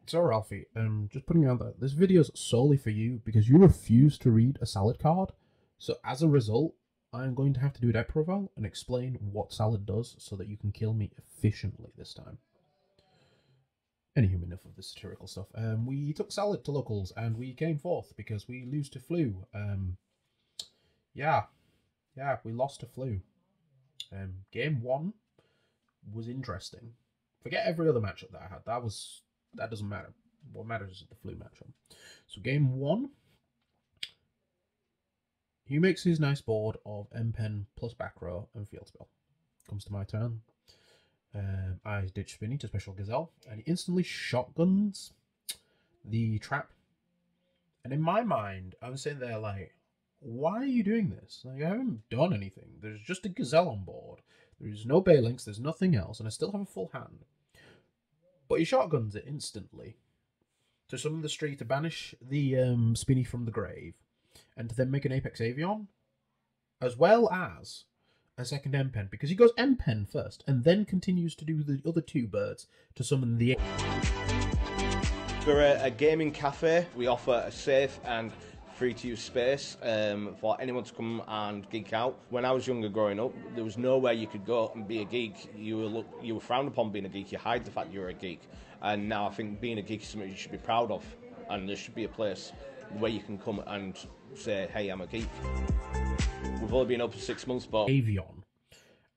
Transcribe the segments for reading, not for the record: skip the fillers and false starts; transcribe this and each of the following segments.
So Ralphie, just putting out that this video is solely for you because you refuse to read a salad card. So as a result, I'm going to have to do a deck profile and explain what salad does so that you can kill me efficiently this time. Anywho, enough of this satirical stuff. We took salad to locals and we came fourth because we lose to flu. Yeah, we lost to flu. Game 1 was interesting. Forget every other matchup that I had. That doesn't matter. What matters is the flu matchup. So game 1, he makes his nice board of M-Pen plus back row and field spell. Comes to my turn. I ditch Spinny to special Gazelle, and he instantly shotguns the trap. And in my mind, I'm sitting there like, why are you doing this? Like, I haven't done anything. There's just a Gazelle on board. There's no Balinks, there's nothing else, and I still have a full hand. But he shotguns it instantly to summon the Stree to banish the Spinny from the grave, and to then make an Apex Avion, as well as a second M-Pen, because he goes M-Pen first, and then continues to do the other 2 birds to summon the... For a gaming cafe, we offer a safe and free-to-use space for anyone to come and geek out. When I was younger growing up, there was nowhere you could go and be a geek. You were frowned upon being a geek. You hide the fact you were a geek. And now I think being a geek is something you should be proud of. And there should be a place where you can come and say, hey, I'm a geek. We've only been open 6 months, but... Avion.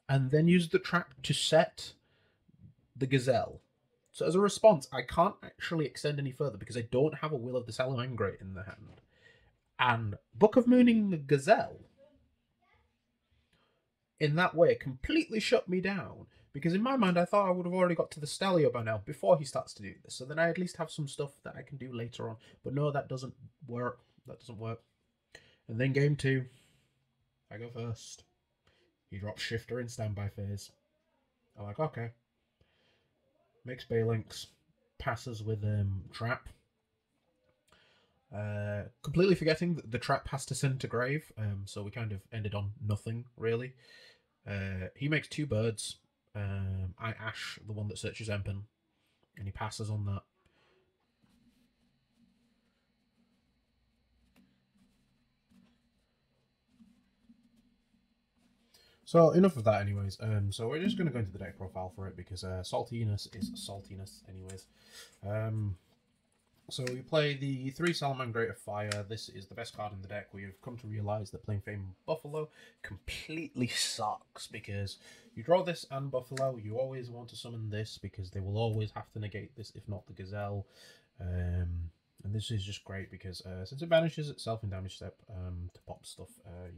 And then use the trap to set the Gazelle. So as a response, I can't actually extend any further because I don't have a Will of the Salamangreat in the hand. And Book of Mooning the Gazelle, in that way, completely shut me down. Because in my mind, I thought I would have already got to the Stelio by now before he starts to do this. So then I at least have some stuff that I can do later on. But no, that doesn't work. That doesn't work. And then game 2, I go first. He drops Shifter in standby phase. I'm like, okay. Makes Balinks. Passes with Trap. Completely forgetting that the trap has to send to grave, so we kind of ended on nothing, really. He makes 2 birds. I Ash the one that searches M-Pen, and he passes on that. So enough of that anyways. So we're just going to go into the deck profile for it because saltiness is saltiness anyways. So we play the 3 Salamangreat of Fire. This is the best card in the deck. We have come to realise that playing Fame Buffalo completely sucks because you draw this and Buffalo, you always want to summon this because they will always have to negate this, if not the Gazelle. And this is just great because since it banishes itself in damage step to pop stuff,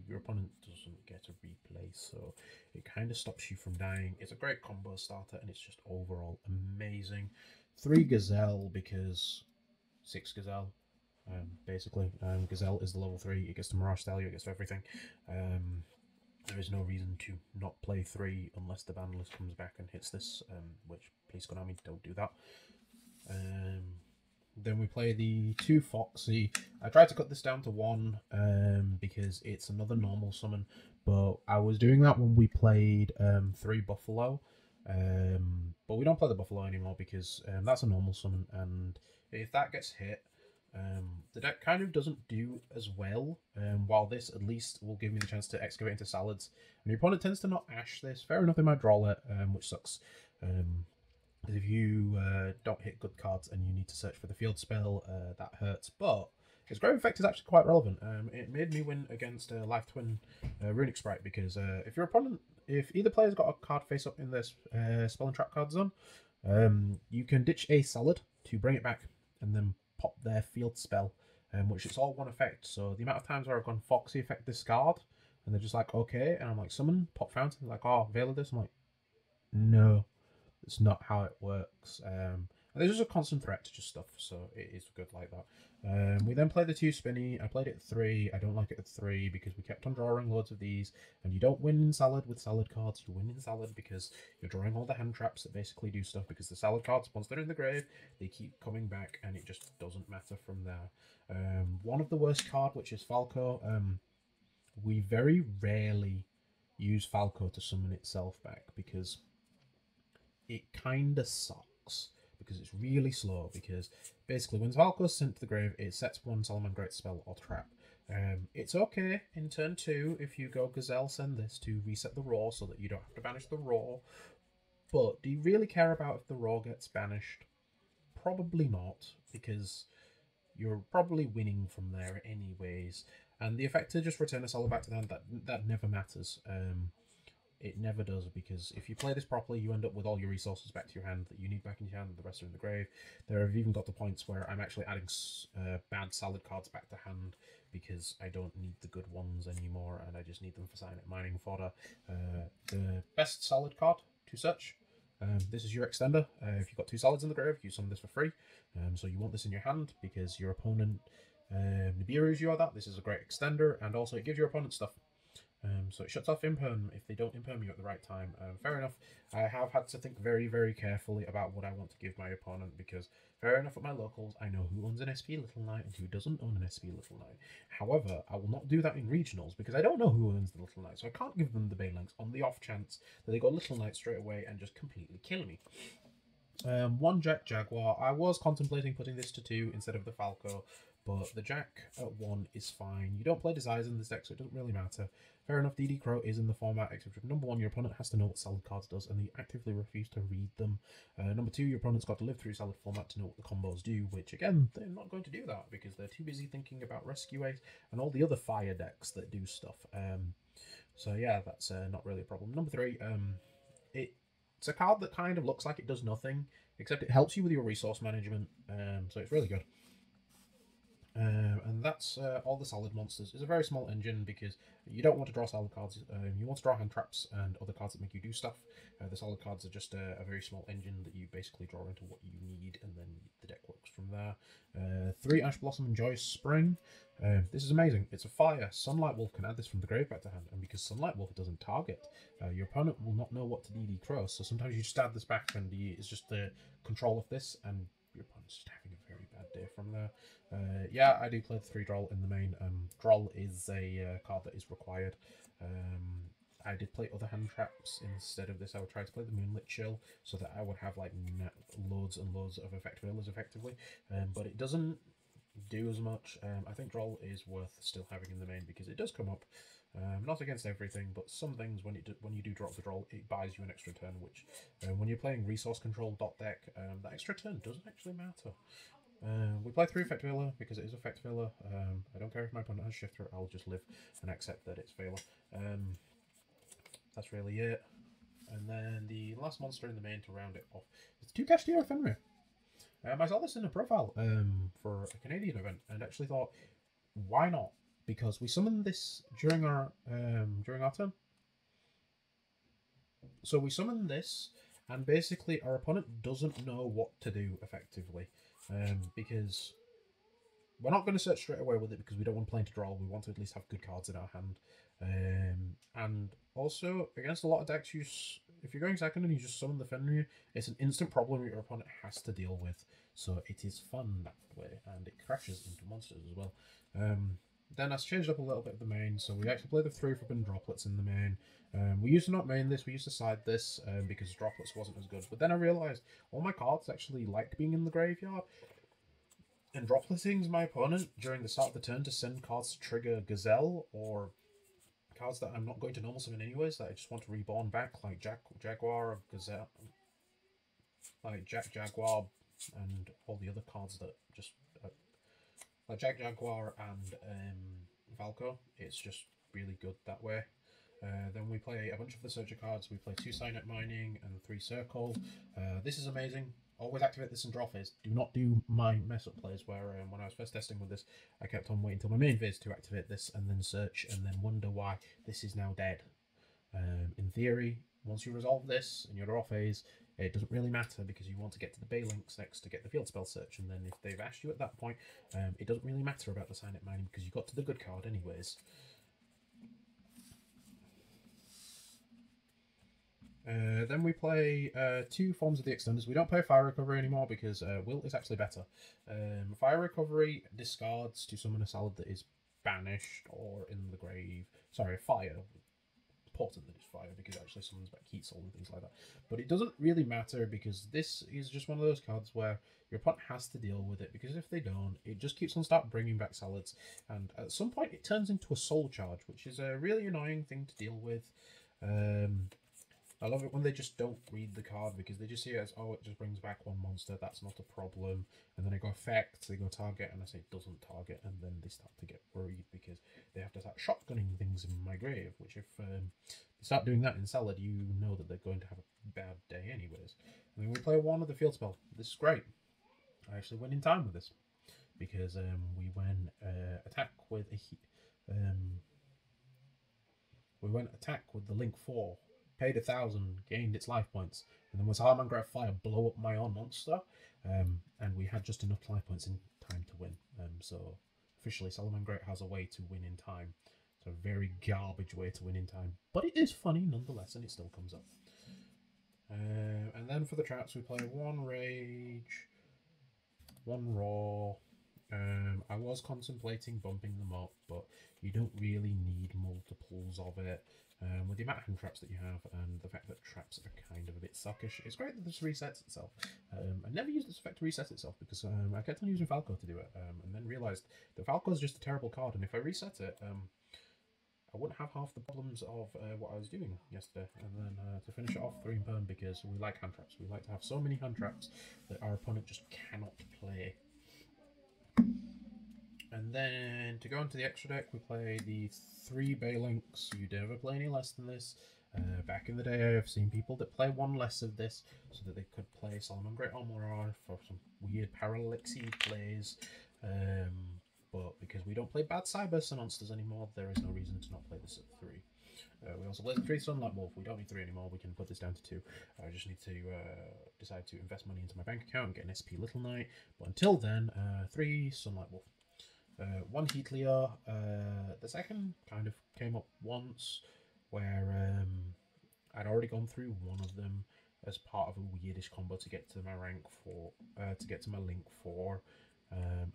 your opponent doesn't get a replay, so it kind of stops you from dying. It's a great combo starter and it's just overall amazing. 3 Gazelle because 6 Gazelle, basically. Gazelle is the level 3, it gets to Mirage Stallion, it gets to everything. There is no reason to not play 3 unless the ban list comes back and hits this, which, please Konami, don't do that. Then we play the 2 Foxy. I tried to cut this down to 1 because it's another normal summon, but I was doing that when we played 3 Buffalo. But we don't play the Buffalo anymore because that's a normal summon, and if that gets hit, the deck kind of doesn't do as well, while this at least will give me the chance to excavate into salads. And your opponent tends to not Ash this. Fair enough, they might draw it, which sucks. If you don't hit good cards and you need to search for the field spell, that hurts. But his Grave Effect is actually quite relevant. It made me win against Life Twin Runic Sprite because if either player's got a card face up in this spell and trap card zone, you can ditch a salad to bring it back and then pop their field spell, which is all 1 effect. So the amount of times where I've gone Foxy effect discard, and they're just like, okay, and I'm like, summon, pop fountain, they're like, oh, Veil of this. I'm like, no. It's not how it works. And there's just a constant threat to just stuff, so it is good like that. We then play the 2 Spinny. I played it at 3. I don't like it at 3 because we kept on drawing loads of these, and you don't win in Salad with Salad cards. You win in Salad because you're drawing all the hand traps that basically do stuff, because the Salad cards, once they're in the grave, they keep coming back, and it just doesn't matter from there. One of the worst card, which is Falco, we very rarely use Falco to summon itself back because it kind of sucks, because it's really slow. Because basically, when Valko is sent to the grave, it sets one Salamangreat spell or trap. It's okay in turn 2 if you go Gazelle, send this to reset the Raw so that you don't have to banish the Raw. But do you really care about if the Raw gets banished? Probably not, because you're probably winning from there anyways. And the effect to just return a solid back to the hand, that never matters. It never does, because if you play this properly, you end up with all your resources back to your hand that you need back in your hand, and the rest are in the grave. There have even got to points where I'm actually adding bad salad cards back to hand because I don't need the good ones anymore, and I just need them for cyanide mining fodder. The best salad card to search. This is your extender. If you've got 2 solids in the grave, you summon this for free. So you want this in your hand because your opponent Nibiru's you are that. This is a great extender, and also it gives your opponent stuff. So it shuts off imperm if they don't imperm you at the right time. Fair enough. I have had to think very, very carefully about what I want to give my opponent, because fair enough at my locals, I know who owns an SP Little Knight and who doesn't own an SP Little Knight. However, I will not do that in regionals because I don't know who owns the Little Knight, so I can't give them the Banelinks on the off chance that they got Little Knight straight away and just completely kill me. 1 Jack Jaguar. I was contemplating putting this to 2 instead of the Falco, but the Jack at 1 is fine. You don't play Desires in this deck, so it doesn't really matter. Fair enough, DD Crow is in the format, except for number 1, your opponent has to know what salad cards does, and they actively refuse to read them. Number 2, your opponent's got to live through salad format to know what the combos do, which again, they're not going to do that because they're too busy thinking about Rescue Ace and all the other fire decks that do stuff. So yeah, that's not really a problem. Number 3, it's a card that kind of looks like it does nothing, except it helps you with your resource management, so it's really good. And that's all the solid monsters. It's a very small engine because you don't want to draw solid cards. You want to draw hand traps and other cards that make you do stuff. The solid cards are just a very small engine that you basically draw into what you need, and then the deck works from there. 3 Ash Blossom and Joyous Spring. This is amazing. It's a fire. Sunlight Wolf can add this from the grave back to hand, and because Sunlight Wolf doesn't target, your opponent will not know what to DD Crow. So sometimes you just add this back, and it's just the control of this, and your opponent's just having a very bad day from there. Yeah, I do play the 3 Droll in the main. Droll is a card that is required. I did play other hand traps instead of this. I would try to play the Moonlit Chill so that I would have like loads and loads of effect wheelers effectively, but it doesn't do as much. I think Droll is worth still having in the main because it does come up. Not against everything, but some things when you do drop the Droll, it buys you an extra turn, which when you're playing resource control dot deck, that extra turn doesn't actually matter. We play 3 Effect Veiler because it is Effect Veiler. I don't care if my opponent has Shifter, I'll just live and accept that it's Veiler. That's really it. And then the last monster in the main to round it off is 2 Castillo Fenrir. I saw this in a profile for a Canadian event and actually thought, why not? Because we summoned this during our turn. So we summoned this, and basically our opponent doesn't know what to do effectively. Because we're not going to search straight away with it because we don't want playing to draw. We want to at least have good cards in our hand. And also, against a lot of decks, if you're going second and you just summon the Fenrir, it's an instant problem your opponent has to deal with. So it is fun that way, and it crashes into monsters as well. Then I changed up a little bit of the main, so we actually play the 3 Forbidden Droplets in the main. We used to not main this, we used to side this because Droplets wasn't as good. But then I realised all my cards actually liked being in the graveyard. And Dropleting's my opponent during the start of the turn to send cards to trigger Gazelle, or cards that I'm not going to normal summon anyways, that I just want to reborn back, like Jaguar, Gazelle, like Jaguar, and all the other cards that just... like Jaguar and Valko, it's just really good that way. Then we play a bunch of the Searcher cards. We play 2 Cyanide Mining and 3 Circle. This is amazing. Always activate this in draw phase. Do not do my mess up plays where when I was first testing with this, I kept on waiting until my main phase to activate this and then search and then wonder why this is now dead. In theory, once you resolve this in your draw phase, it doesn't really matter because you want to get to the Banelinks next to get the field spell search, and then if they've asked you at that point, it doesn't really matter about the Cyanide Mining because you got to the good card anyways. Then we play 2 forms of the extenders. We don't play Fire Recovery anymore because Will is actually better. Fire Recovery discards to summon a salad that is banished or in the grave. Sorry, Fire. important that it's fire because it actually summons back heat soul and things like that. But it doesn't really matter because this is just one of those cards where your opponent has to deal with it, because if they don't, it just keeps on start bringing back salads, and at some point it turns into a soul charge, which is a really annoying thing to deal with. I love it when they just don't read the card because they just see it as, oh, it just brings back one monster, that's not a problem. And then I go effect, they go target, and I say it doesn't target, and then they start to get worried because they have to start shotgunning things in my grave, which if they start doing that in Salad, you know that they're going to have a bad day anyways. And then we play one of the field spell. This is great. I actually went in time with this because we went attack with a we went attack with the Link 4, paid 1,000, gained its life points, and then with Salamanger Fire blow up my own monster, and we had just enough life points in time to win. So officially Salamanger has a way to win in time. It's a very garbage way to win in time, but it is funny nonetheless, and it still comes up. And then for the traps we play 1 Rage, 1 Raw. I was contemplating bumping them up, but you don't really need multiples of it. With the amount of hand traps that you have and the fact that traps are kind of a bit suckish, it's great that this resets itself. I never used this effect to reset itself because I kept on using Falco to do it, and then realised that Falco is just a terrible card, and if I reset it, I wouldn't have half the problems of what I was doing yesterday. And then to finish it off, 3 burn, because we like hand traps. We like to have so many hand traps that our opponent just cannot play. And then to go into the extra deck, we play the 3 Baylinks. You never play any less than this. Back in the day, I have seen people that play 1 less of this so that they could play SALAMANGREAT Armorer for some weird Parallaxy plays. But because we don't play bad Cyberse monsters anymore, there is no reason to not play this at 3. We also play the 3 Sunlight Wolf. We don't need 3 anymore. We can put this down to 2. I just need to decide to invest money into my bank account and get an SP Little Knight. But until then, 3 Sunlight Wolf. 1 Heatlier. The second kind of came up once where I'd already gone through one of them as part of a weirdish combo to get to my rank 4, to get to my Link 4.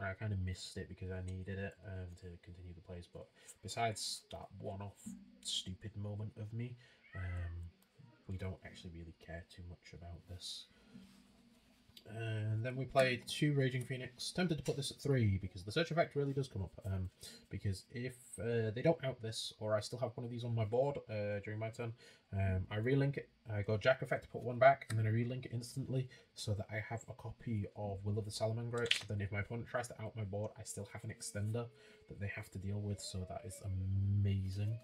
I kind of missed it because I needed it to continue the plays, but besides that one-off stupid moment of me, we don't actually really care too much about this. And then we played 2 Raging Phoenix. Tempted to put this at 3 because the search effect really does come up. Because if they don't out this, or I still have one of these on my board during my turn, I relink it. I go Jack effect to put 1 back, and then I relink it instantly so that I have a copy of Will of the Salamangreat. So then if my opponent tries to out my board, I still have an extender that they have to deal with. So that is amazing.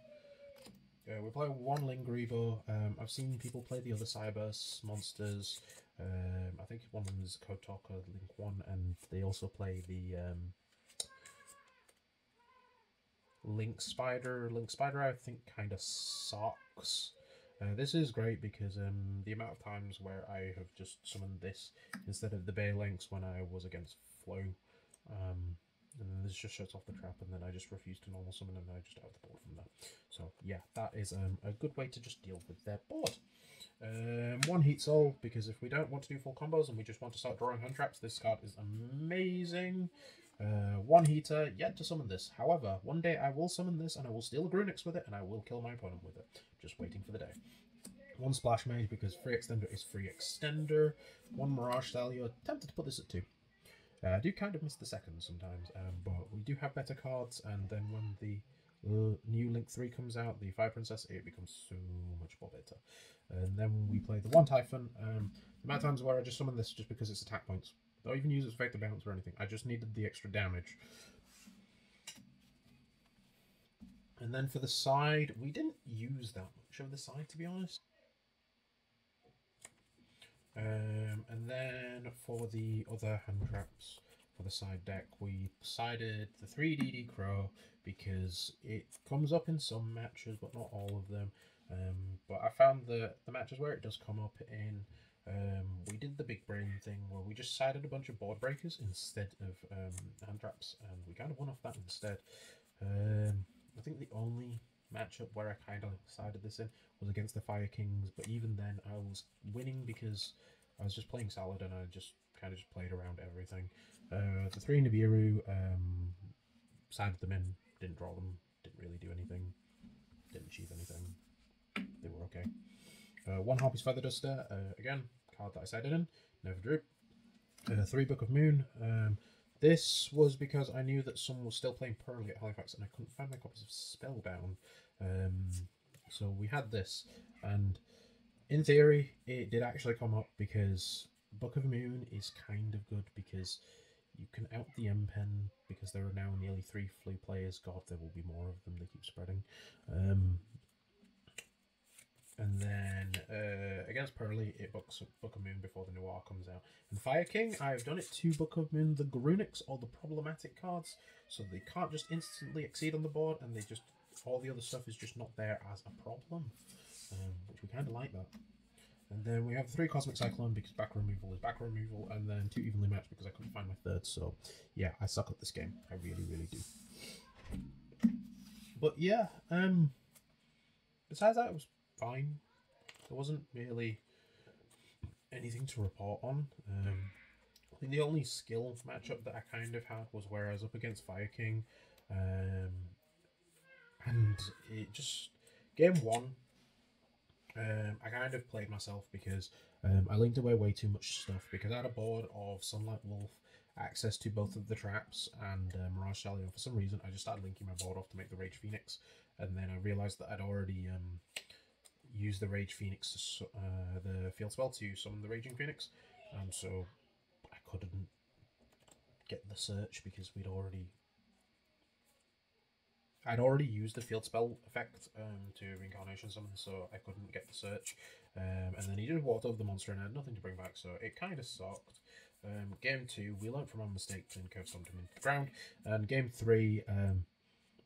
We play 1 Lingreebo. I've seen people play the other Cyberse monsters. I think one of them is Kotok or Link 1, and they also play the Link Spider. Link Spider, I think, kind of sucks. This is great because the amount of times where I have just summoned this instead of the Baylinks when I was against Flow, and then this just shuts off the trap, and then I just refuse to normal summon, and I just out the board from there. So yeah, that is a good way to just deal with their board. 1 Heat Soul, because if we don't want to do full combos and we just want to start drawing hand traps, this card is amazing. 1 Heater, yet to summon this. However, one day I will summon this and I will steal a Grunix with it and I will kill my opponent with it. Just waiting for the day. 1 Splash Mage, because free extender is free extender. 1 Mirage Stallion, tempted to put this at 2. I do kind of miss the second sometimes, but we do have better cards, and then when the new Link 3 comes out, the Fire Princess, it becomes so much more better. And then we play the 1 Typhon. The amount of times where I just summon this just because it's attack points. Don't even use its effect to bounce or anything. I just needed the extra damage. And then for the side, we didn't use that much of the side, to be honest. And then for the other hand traps for the side deck, we sided the 3DD Crow because it comes up in some matches, but not all of them. But I found that the matches where it does come up in, we did the big brain thing where we just sided a bunch of board breakers instead of hand traps, and we kind of won off that instead. I think the only matchup where I kind of sided this in was against the Fire Kings, but even then I was winning because I was just playing Salad and I just kind of just played around everything. The 3 Nibiru, sided them in, didn't draw them, didn't really do anything, didn't achieve anything. they were okay. One Harpy's Feather Duster, again, card that I sided in, never drew. 3 Book of Moon. This was because I knew that someone was still playing Pearly at Halifax and I couldn't find my copies of Spellbound. So we had this, and in theory, it did actually come up because Book of Moon is kind of good because you can out the M-Pen because there are now nearly 3 Floo players. God, there will be more of them, they keep spreading. And then against Pearly, it books Book of Moon before the Noir comes out. And Fire King, I've done it to Book of Moon the Grunics or the problematic cards, so they can't just instantly exceed on the board, and they just all the other stuff is just not there as a problem, which we kind of like that. And then we have 3 Cosmic Cyclone because back removal is back removal, and then 2 Evenly Matched because I couldn't find my third. So yeah, I suck at this game. I really, really do. But yeah, besides that, it was fine. There wasn't really anything to report on. I think the only skill matchup that I kind of had was where I was up against Fire King, and it just game 1. I kind of played myself because I linked away way too much stuff because I had a board of Sunlight Wolf, access to both of the traps, and Mirage Stallion. For some reason, I just started linking my board off to make the Rage Phoenix, and then I realised that I'd already used the Rage Phoenix to the field spell to summon the Raging Phoenix, so I couldn't get the search because I'd already used the field spell effect to Reincarnation Summon, so I couldn't get the search. And then he just walked over the monster and I had nothing to bring back, so it kind of sucked. Game 2, we learned from our mistakes and curve stomped him into the ground. And game 3,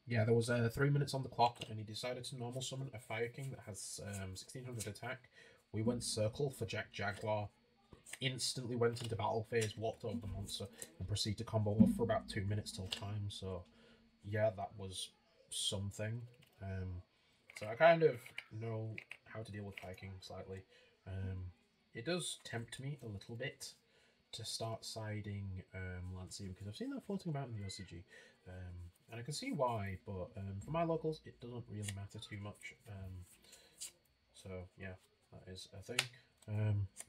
yeah, there was 3 minutes on the clock, and he decided to normal summon a Fire King that has 1600 attack. We went circle for Jack Jaguar, instantly went into battle phase, walked over the monster, and proceeded to combo off for about 2 minutes till time. So yeah, that was something. So I kind of know how to deal with Fire King slightly. It does tempt me a little bit to start siding Lancey because I've seen that floating about in the OCG, and I can see why, but for my locals it doesn't really matter too much. So yeah, that is a thing.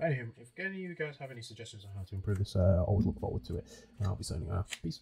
Anyway, if any of you guys have any suggestions on how to improve this, I always look forward to it, and I'll be signing off. Peace.